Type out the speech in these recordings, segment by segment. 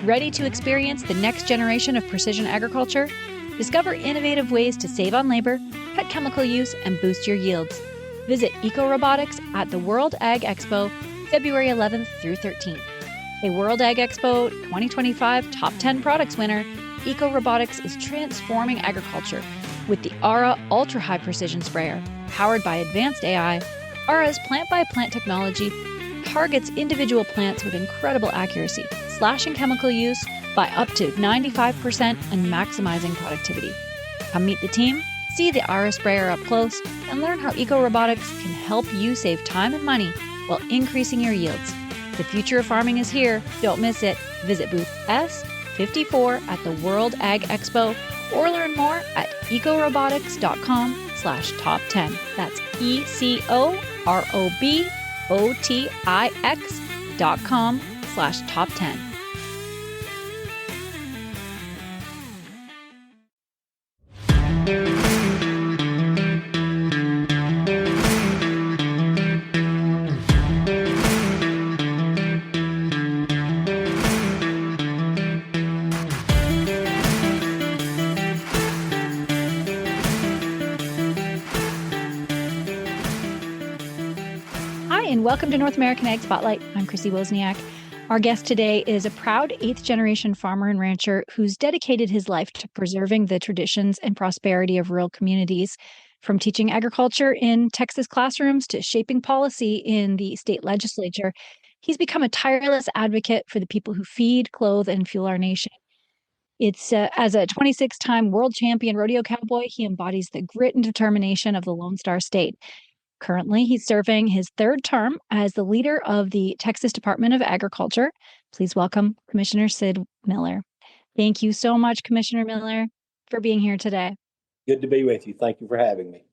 Ready to experience the next generation of precision agriculture? Discover innovative ways to save on labor, cut chemical use, and boost your yields. Visit Eco-Robotics at the World Ag Expo, February 11th through 13th. A World Ag Expo 2025 Top 10 Products winner, Eco-Robotics is transforming agriculture with the ARA Ultra High Precision Sprayer. Powered by advanced AI, ARA's plant-by-plant technology targets individual plants with incredible accuracy, slashing chemical use by up to 95% and maximizing productivity. Come meet the team, see the ARA sprayer up close, and learn how Eco-Robotics can help you save time and money while increasing your yields. The future of farming is here. Don't miss it. Visit booth S54 at the World Ag Expo or learn more at ecorobotics.com/top 10. That's ECOROBOTIX.com/top 10. And welcome to North American Ag Spotlight. I'm Chrissy Wozniak. Our guest today is a proud 8th-generation farmer and rancher who's dedicated his life to preserving the traditions and prosperity of rural communities, from teaching agriculture in Texas classrooms to shaping policy in the state legislature. He's become a tireless advocate for the people who feed, clothe, and fuel our nation. It's as a 26-time world champion rodeo cowboy, he embodies the grit and determination of the Lone Star State. Currently, he's serving his third term as the leader of the Texas Department of Agriculture. Please welcome Commissioner Sid Miller. Thank you so much, Commissioner Miller, for being here today. Good to be with you. Thank you for having me.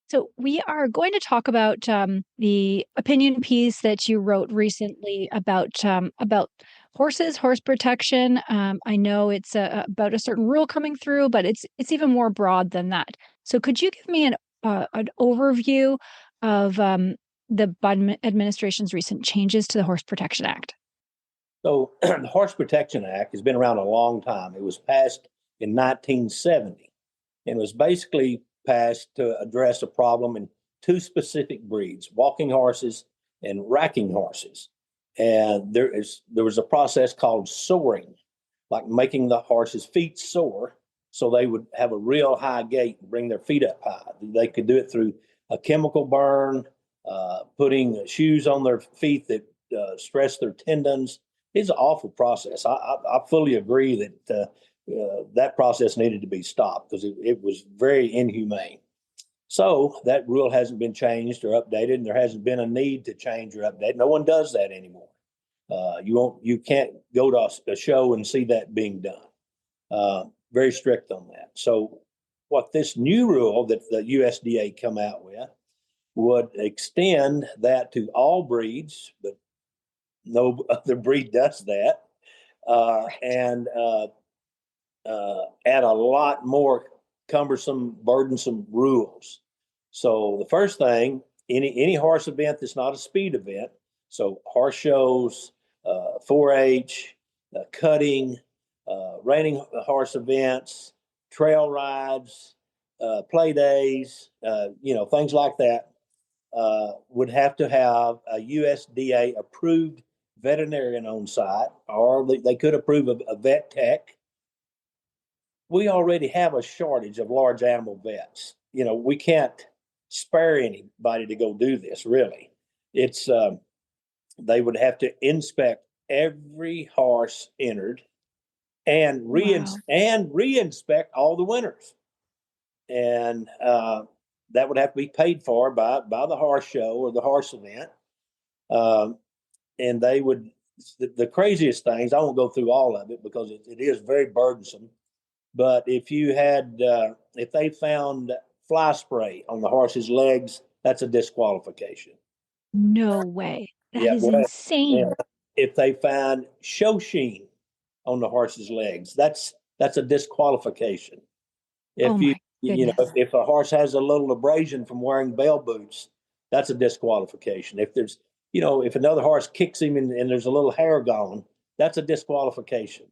So we are going to talk about the opinion piece that you wrote recently about horses, horse protection. I know it's about a certain rule coming through, but it's even more broad than that. So could you give me an overview of the Biden administration's recent changes to the Horse Protection Act? So the Horse Protection Act has been around a long time. It was passed in 1970 and was basically passed to address a problem in two specific breeds, walking horses and racking horses. And there was a process called soring, like making the horse's feet soar, so they would have a real high gait and bring their feet up high. They could do it through a chemical burn, putting shoes on their feet that stress their tendons. It's an awful process. I fully agree that that process needed to be stopped because it was very inhumane. So that rule hasn't been changed or updated, and there hasn't been a need to change or update. No one does that anymore. You can't go to a show and see that being done. Very strict on that. So what this new rule that the USDA come out with would extend that to all breeds, but no other breed does that, and add a lot more cumbersome, burdensome rules. So the first thing, any horse event that's not a speed event, so horse shows, 4-H, cutting, reining horse events, trail rides, play days, things like that, would have to have a USDA approved veterinarian on site, or they could approve a vet tech. We already have a shortage of large animal vets. We can't spare anybody to go do this, really. It's they would have to inspect every horse entered and reinspect all the winners. And that would have to be paid for by the horse show or the horse event. And they would, the craziest things, I won't go through all of it because it is very burdensome. But if they found fly spray on the horse's legs, that's a disqualification. No way. That is insane. Yeah. If they find show sheen on the horse's legs, that's a disqualification. If a horse has a little abrasion from wearing bell boots, that's a disqualification. If there's, if another horse kicks him and there's a little hair gone, that's a disqualification.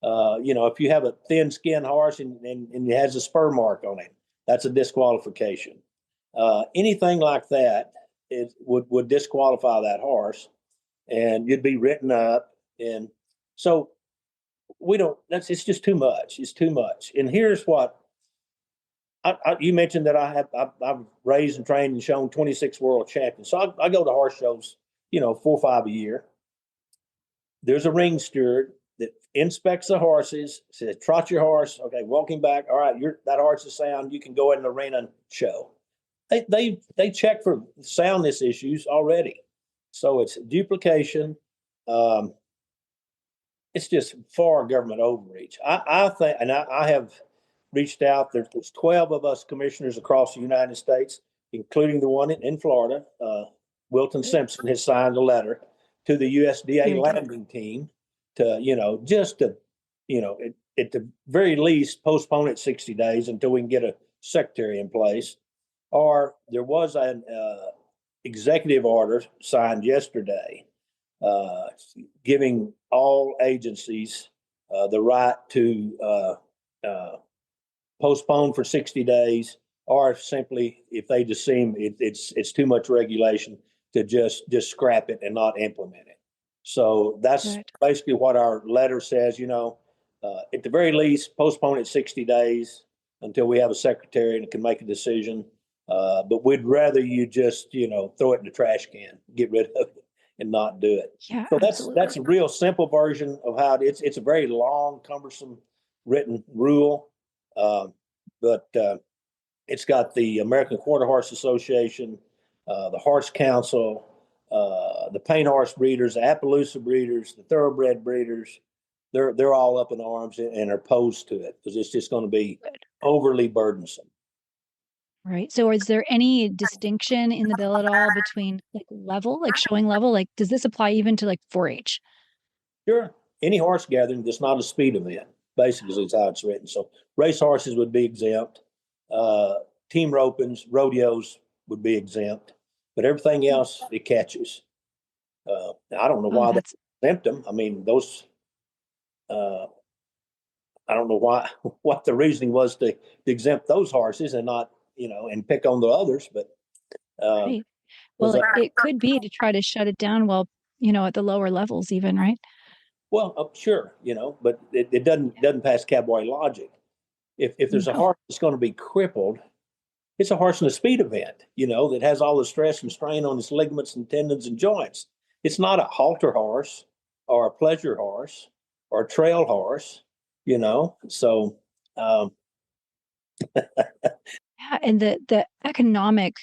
If you have a thin-skinned horse and it has a spur mark on it, that's a disqualification. Anything like that would disqualify that horse, and you'd be written up. And so we don't. It's just too much. It's too much. And here's what you mentioned that I've raised and trained and shown 26 world champions. So I go to horse shows, 4 or 5 a year. There's a ring steward that inspects the horses, says, trot your horse. Okay, walking back. All right, that horse is sound. You can go in the arena and show. They check for soundness issues already. So it's duplication. It's just far government overreach. I think, and I have reached out. There's 12 of us commissioners across the United States, including the one in Florida. Wilton Simpson has signed a letter to the USDA landing team to, at the very least, postpone it 60 days until we can get a secretary in place. Or there was an executive order signed yesterday giving all agencies the right to postpone for 60 days, or simply, if they just seem it's too much regulation, to just scrap it and not implement it. So that's basically what our letter says. At the very least, postpone it 60 days until we have a secretary and can make a decision. But we'd rather you just throw it in the trash can, get rid of it, and not do it. Yeah, so that's a real simple version of how it's a very long, cumbersome written rule, but it's got the American Quarter Horse Association, the Horse Council, the paint horse breeders, the Appaloosa breeders, the thoroughbred breeders. They're all up in arms and are opposed to it because it's just going to be overly burdensome. Right. So is there any distinction in the bill at all between level, showing level? Does this apply even to 4-H? Sure. Any horse gathering that's not a speed event, basically, is how it's written. So race horses would be exempt. Team ropings, rodeos would be exempt. But everything else, it catches. I don't know why they exempt them. I mean, those. I don't know what the reasoning was to exempt those horses and not, and pick on the others. But right. Well, it could be to try to shut it down while, at the lower levels, even, right? Well, sure, but it doesn't pass cowboy logic. If there's a horse that's going to be crippled, it's a horse in a speed event, that has all the stress and strain on its ligaments and tendons and joints. It's not a halter horse or a pleasure horse or a trail horse, So, yeah, and the economic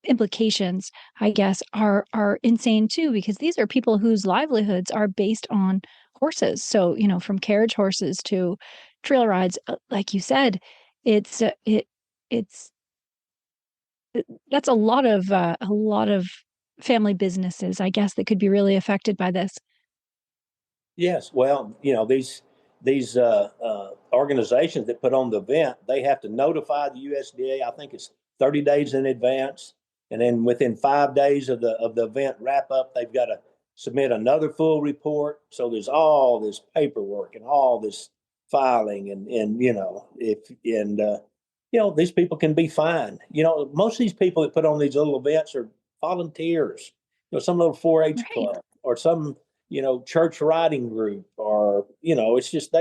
implications, I guess, are insane too, because these are people whose livelihoods are based on horses. So, from carriage horses to trail rides, like you said, it's that's a lot of family businesses, I guess, that could be really affected by this. Yes, well, these organizations that put on the event, they have to notify the USDA. I think it's 30 days in advance, and then within 5 days of the event wrap up, they've got to submit another full report. So there's all this paperwork and all this filing, and these people can be fined. Most of these people that put on these little events are volunteers. Some little 4-H club or some church riding group, or it's just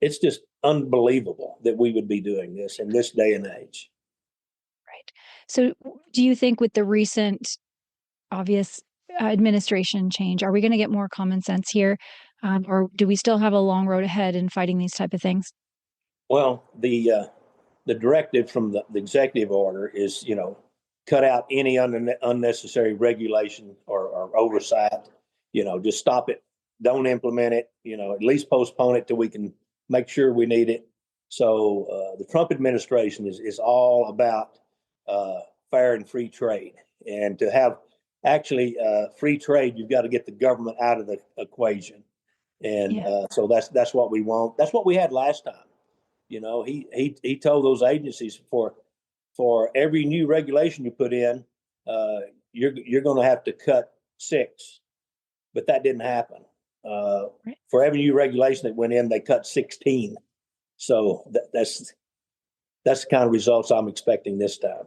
it's just unbelievable that we would be doing this in this day and age. Right. So do you think with the recent obvious administration change, are we going to get more common sense here? Or do we still have a long road ahead in fighting these type of things? Well, the directive from the executive order is, cut out any unnecessary regulation or oversight. Just stop it. Don't implement it. At least postpone it till we can make sure we need it. So the Trump administration is all about fair and free trade. And to have actually free trade, you've got to get the government out of the equation. And so that's what we want. That's what we had last time. He told those agencies for every new regulation you put in, you're going to have to cut 6, but that didn't happen. Right. For every new regulation that went in, they cut 16. So that's the kind of results I'm expecting this time.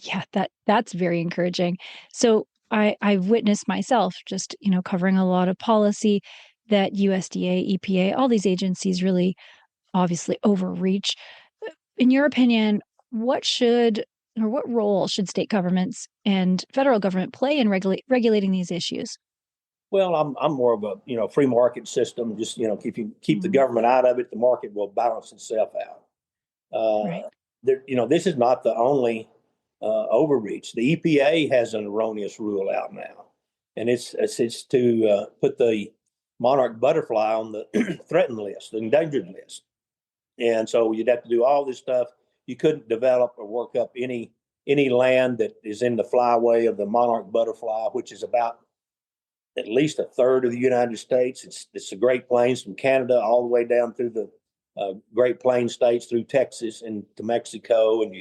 Yeah, that's very encouraging. So I've witnessed myself just, covering a lot of policy that USDA, EPA, all these agencies really obviously overreach. In your opinion, what should or what role should state governments and federal government play in regulating these issues? Well, I'm more of a free market system. Just if you keep the Mhm. government out of it, the market will balance itself out. Right. This is not the only overreach. The EPA has an erroneous rule out now, and it's to put the monarch butterfly on the threatened list, the endangered list. And so you'd have to do all this stuff. You couldn't develop or work up any land that is in the flyway of the monarch butterfly, which is about at least a third of the United States. It's the Great Plains from Canada all the way down through the Great Plains states, through Texas and to Mexico. And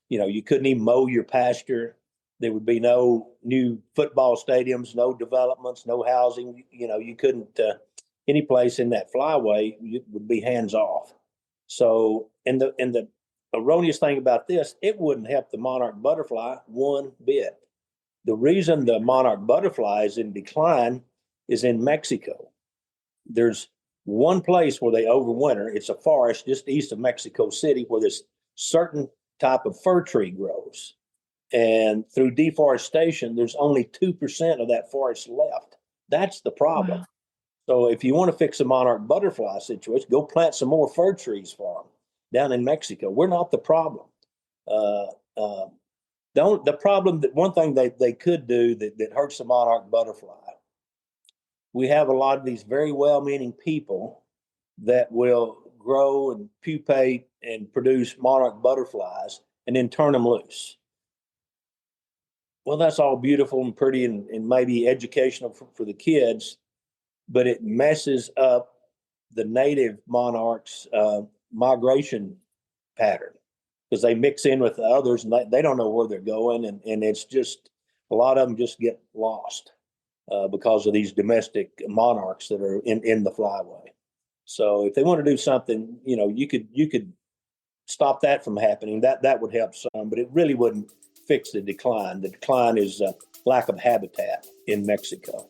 you couldn't even mow your pasture. There would be no new football stadiums, no developments, no housing. You couldn't any place in that flyway would be hands off. So, and the erroneous thing about this, it wouldn't help the monarch butterfly one bit. The reason the monarch butterfly is in decline is in Mexico. There's one place where they overwinter. It's a forest just east of Mexico City where this certain type of fir tree grows. And through deforestation, there's only 2% of that forest left. That's the problem. Wow. So if you want to fix a monarch butterfly situation, go plant some more fir trees for them down in Mexico. We're not the problem. Uh, uh, the problem, that one thing they could do that hurts the monarch butterfly, we have a lot of these very well-meaning people that will grow and pupate and produce monarch butterflies and then turn them loose. Well, that's all beautiful and pretty and maybe educational for the kids, but it messes up the native monarchs' migration pattern because they mix in with the others and they don't know where they're going. And it's just a lot of them just get lost because of these domestic monarchs that are in the flyway. So if they want to do something, you could stop that from happening. That would help some, but it really wouldn't fix the decline. The decline is lack of habitat in Mexico.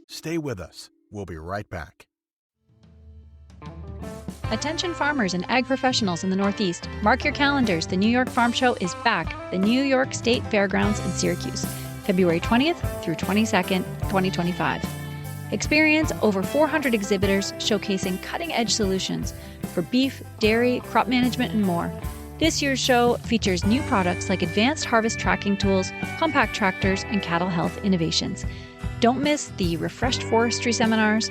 Stay with us. We'll be right back. Attention farmers and ag professionals in the Northeast, mark your calendars. The New York Farm Show is back at the New York State Fairgrounds in Syracuse, February 20th through 22nd, 2025. Experience over 400 exhibitors showcasing cutting-edge solutions for beef, dairy, crop management, and more. This year's show features new products like advanced harvest tracking tools, compact tractors, and cattle health innovations. Don't miss the refreshed forestry seminars.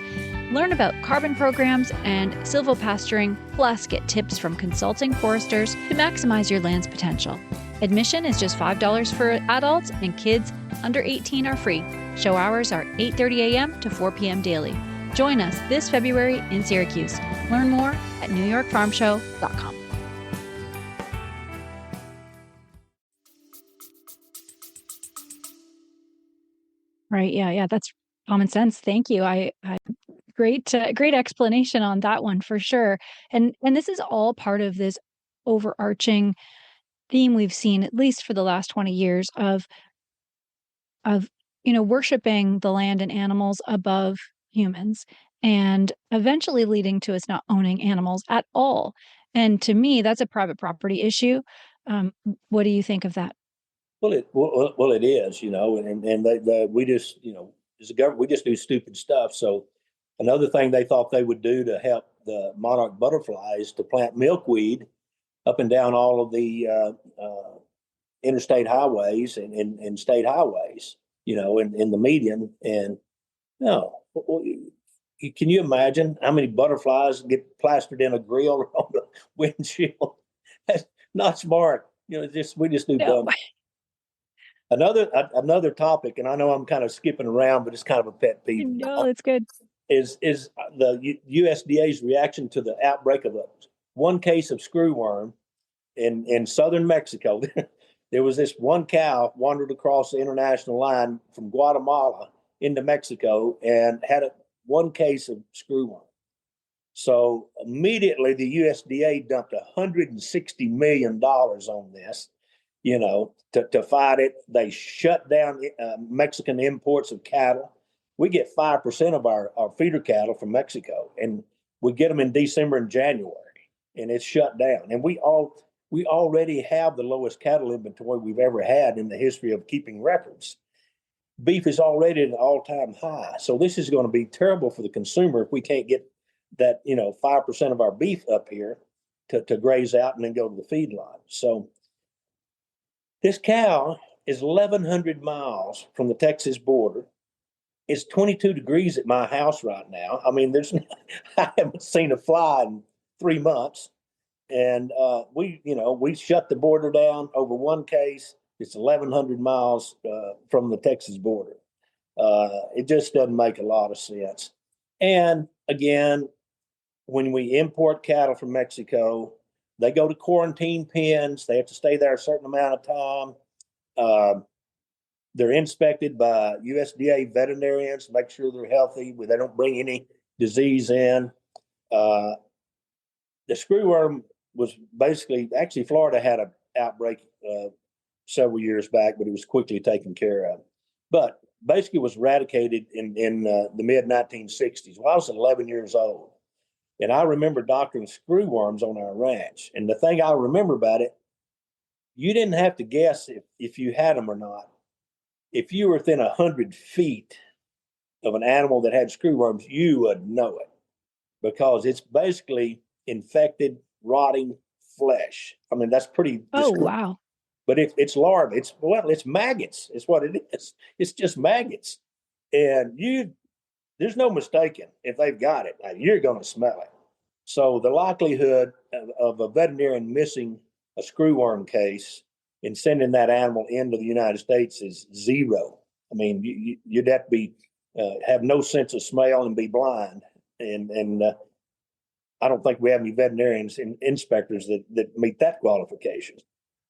Learn about carbon programs and silvopasturing, plus get tips from consulting foresters to maximize your land's potential. Admission is just $5 for adults, and kids under 18 are free. Show hours are 8:30 a.m. to 4 p.m. daily. Join us this February in Syracuse. Learn more at newyorkfarmshow.com. Right. Yeah. That's common sense. Thank you. I great explanation on that one for sure. And this is all part of this overarching theme we've seen at least for the last 20 years of worshiping the land and animals above humans, and eventually leading to us not owning animals at all. And to me, that's a private property issue. What do you think of that? Well, it is, and we just, as a government, we just do stupid stuff. So another thing they thought they would do to help the monarch butterfly is to plant milkweed up and down all of the interstate highways and state highways, in the median. And no, can you imagine how many butterflies get plastered in a grill on the windshield? That's not smart. We just do No. dumb. Another topic, and I know I'm kind of skipping around, but it's kind of a pet peeve. No, that's good. Is the USDA's reaction to the outbreak of one case of screwworm in southern Mexico. there was this one cow wandered across the international line from Guatemala into Mexico and had one case of screwworm. So immediately the USDA dumped $160 million on this, to fight it. They shut down Mexican imports of cattle. We get 5% of our feeder cattle from Mexico, and we get them in December and January, and it's shut down. And we already have the lowest cattle inventory we've ever had in the history of keeping records. Beef is already at an all-time high. So this is going to be terrible for the consumer if we can't get that, 5% of our beef up here to graze out and then go to the feedlot. So this cow is 1,100 miles from the Texas border. It's 22 degrees at my house right now. I mean, I haven't seen a fly in 3 months. And we shut the border down over one case. It's 1,100 miles from the Texas border. It just doesn't make a lot of sense. And again, when we import cattle from Mexico, they go to quarantine pens. They have to stay there a certain amount of time. They're inspected by USDA veterinarians to make sure they're healthy, they don't bring any disease in. The screwworm was actually Florida had an outbreak several years back, but it was quickly taken care of. But basically was eradicated in the mid-1960s. Well, I was 11 years old. And I remember doctoring screwworms on our ranch. And the thing I remember about it, you didn't have to guess if you had them or not. If you were within 100 feet of an animal that had screwworms, you would know it, because it's basically infected, rotting flesh. I mean, that's pretty descriptive. Oh, wow. But it's larvae. It's maggots. It's what it is. It's just maggots. And there's no mistaking if they've got it. You're going to smell it. So the likelihood of a veterinarian missing a screwworm case and sending that animal into the United States is zero. I mean, you'd have to have no sense of smell and be blind. And I don't think we have any veterinarians and inspectors that meet that qualification.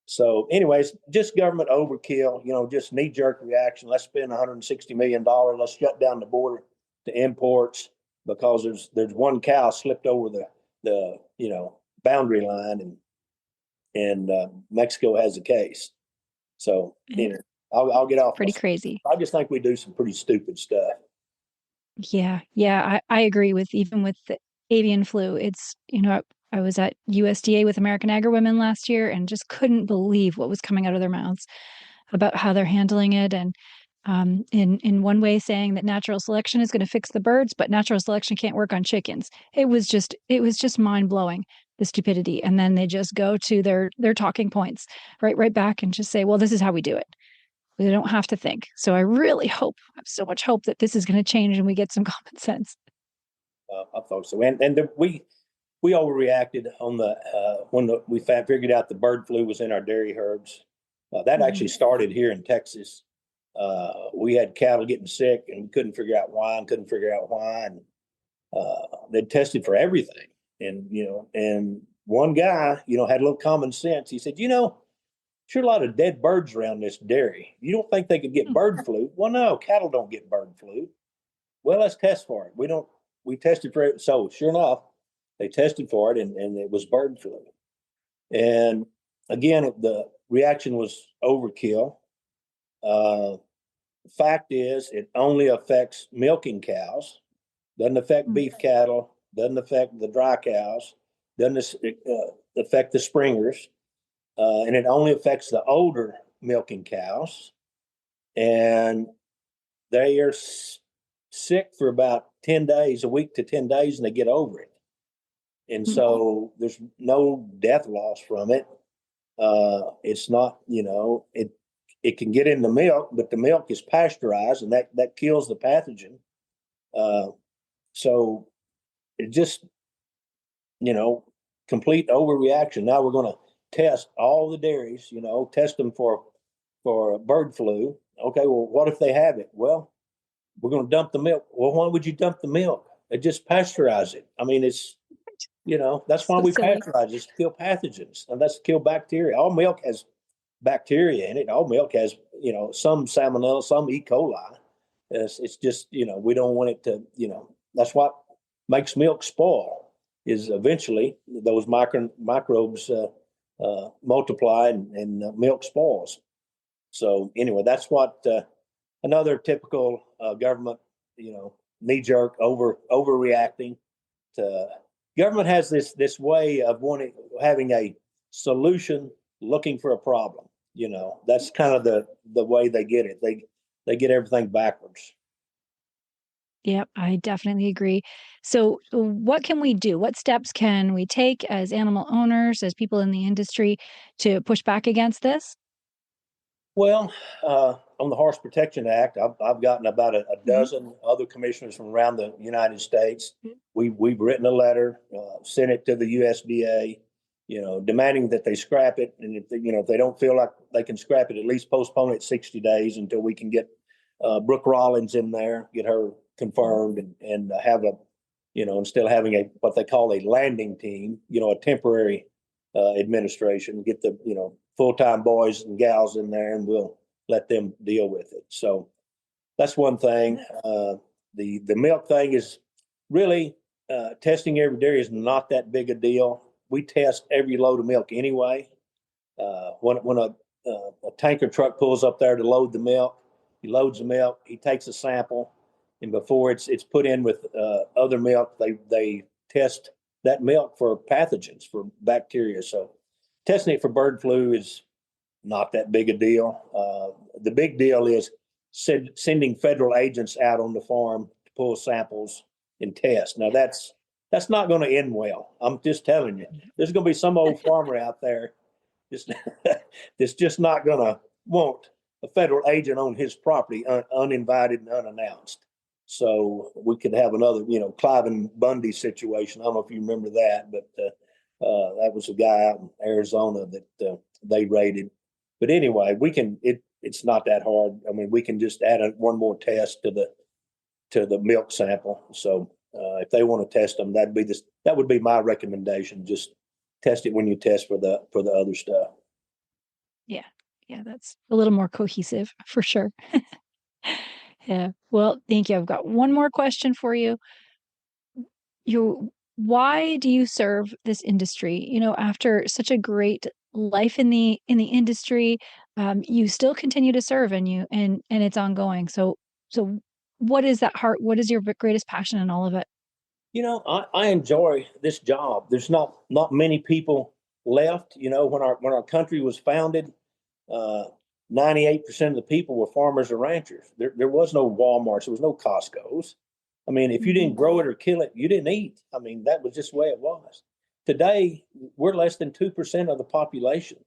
So anyways, just government overkill, just knee-jerk reaction. Let's spend $160 million. Let's shut down the border to imports because there's one cow slipped over the boundary line and Mexico has a case. So I'll get off. Pretty crazy. I just think we do some pretty stupid stuff. Yeah, I agree with the avian flu. It's, I was at USDA with American Agri-Women last year and just couldn't believe what was coming out of their mouths about how they're handling it. And in one way saying that natural selection is going to fix the birds, but natural selection can't work on chickens. It was just mind blowing, the stupidity. And then they just go to their talking points right back and just say, well, this is how we do it. We don't have to think. So I really I have so much hope that this is going to change and we get some common sense. I thought so. And we overreacted on when we figured out the bird flu was in our dairy herds. That actually started here in Texas. We had cattle getting sick and we couldn't figure out why. And they tested for everything. And one guy, had a little common sense. He said, sure, a lot of dead birds around this dairy. You don't think they could get bird flu? Well, no, cattle don't get bird flu. Well, let's test for it. We tested for it. So sure enough, they tested for it and it was bird flu. And again, the reaction was overkill. Fact is, it only affects milking cows, doesn't affect beef cattle, doesn't affect the dry cows, doesn't affect the springers, and it only affects the older milking cows. And they are sick for about 10 days, a week to 10 days, and they get over it. And so there's no death loss from it. It's not, it can get in the milk, but the milk is pasteurized and that kills the pathogen. So it just, complete overreaction. Now we're going to test all the dairies, test them for bird flu. Okay, well, what if they have it? Well, we're going to dump the milk. Well, why would you dump the milk? It just pasteurize it. I mean, it's, that's why we pasteurize it, to kill pathogens, and that's to kill bacteria. All milk has bacteria in it. All milk has, some salmonella, some E. coli. It's just, we don't want it to, that's what makes milk spoil, is eventually those microbes multiply and milk spoils. So anyway, that's what another typical government, knee jerk overreacting. Government has this way of having a solution, looking for a problem. That's kind of the way they get it. They get everything backwards. Yep, I definitely agree. So, what can we do? What steps can we take as animal owners, as people in the industry, to push back against this? Well, on the Horse Protection Act, I've gotten about a Mhm. dozen other commissioners from around the United States. We've written a letter, sent it to the USDA, demanding that they scrap it, and if they don't feel like they can scrap it, at least postpone it 60 days until we can get Brooke Rollins in there, get her confirmed, and have instead of having what they call a landing team, a temporary administration, get the full-time boys and gals in there, and we'll let them deal with it. So that's one thing. The milk thing is really testing every dairy is not that big a deal. We test every load of milk anyway. When a tanker truck pulls up there to load the milk, he loads the milk, he takes a sample, and before it's put in with other milk, they test that milk for pathogens, for bacteria. So testing it for bird flu is not that big a deal. The big deal is sending federal agents out on the farm to pull samples and test. Now that's not going to end well. I'm just telling you, there's going to be some old farmer out there just that's just not going to want a federal agent on his property uninvited and unannounced. So we could have another, Clive and Bundy situation. I don't know if you remember that, but that was a guy out in Arizona that they raided. But anyway, it's not that hard. I mean, we can just add one more test to the milk sample. So if they want to test them, that would be my recommendation. Just test it when you test for the other stuff. Yeah, yeah, that's a little more cohesive for sure. Yeah. Well, thank you. I've got one more question for you. Why do you serve this industry? After such a great life in the industry, you still continue to serve, and it's ongoing. So what is that heart? What is your greatest passion in all of it? I enjoy this job. There's not many people left. When our country was founded, 98% of the people were farmers or ranchers. There was no Walmarts. There was no Costco's. I mean, if you didn't Mhm. grow it or kill it, you didn't eat. I mean, that was just the way it was. Today, we're less than 2% of the population.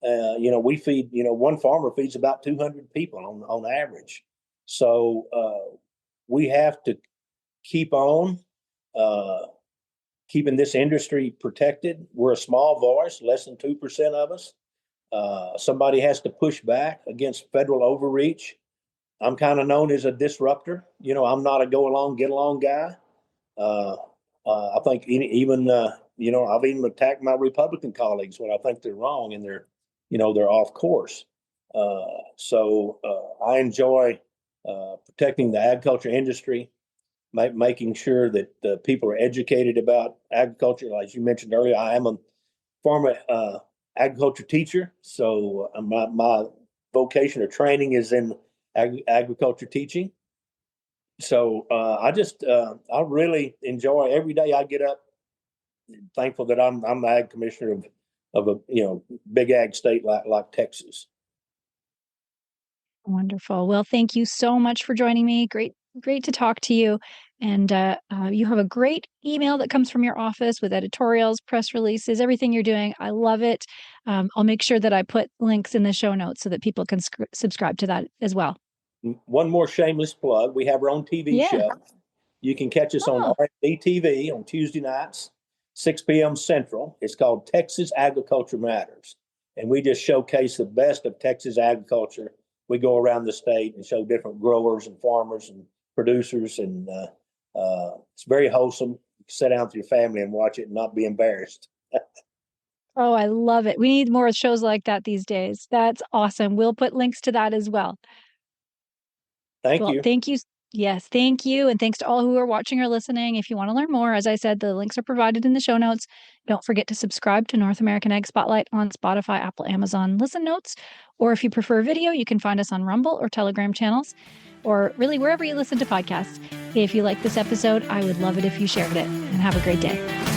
We feed, one farmer feeds about 200 people on average. So we have to keep on uh, keeping this industry protected. We're a small voice, less than 2% of us. Somebody has to push back against federal overreach. I'm kind of known as a disruptor. I'm not a go along, get along guy. Uh, I think even I've even attacked my Republican colleagues when I think they're wrong and they're off course. So I enjoy protecting the agriculture industry, making sure that people are educated about agriculture. As you mentioned earlier, I am a former agriculture teacher, so my vocation or training is in agriculture teaching. So I really enjoy every day I get up. Thankful that I'm the ag commissioner of a big ag state like Texas. Wonderful. Well, thank you so much for joining me. Great to talk to you. And you have a great email that comes from your office with editorials, press releases, everything you're doing. I love it. I'll make sure that I put links in the show notes so that people can subscribe to that as well. One more shameless plug: we have our own TV Yeah. show. You can catch us on Oh, RFD TV on Tuesday nights, 6 p.m. Central. It's called Texas Agriculture Matters. And we just showcase the best of Texas agriculture. We go around the state and show different growers and farmers and producers. And it's very wholesome. You can sit down with your family and watch it and not be embarrassed. Oh, I love it. We need more shows like that these days. That's awesome. We'll put links to that as well. Thank Well, you. thank you. Yes, thank you. And thanks to all who are watching or listening. If you want to learn more, as I said, the links are provided in the show notes. Don't forget to subscribe to North American Egg Spotlight on Spotify, Apple, Amazon Listen Notes. Or if you prefer video, you can find us on Rumble or Telegram channels, or really wherever you listen to podcasts. If you like this episode, I would love it if you shared it. And have a great day.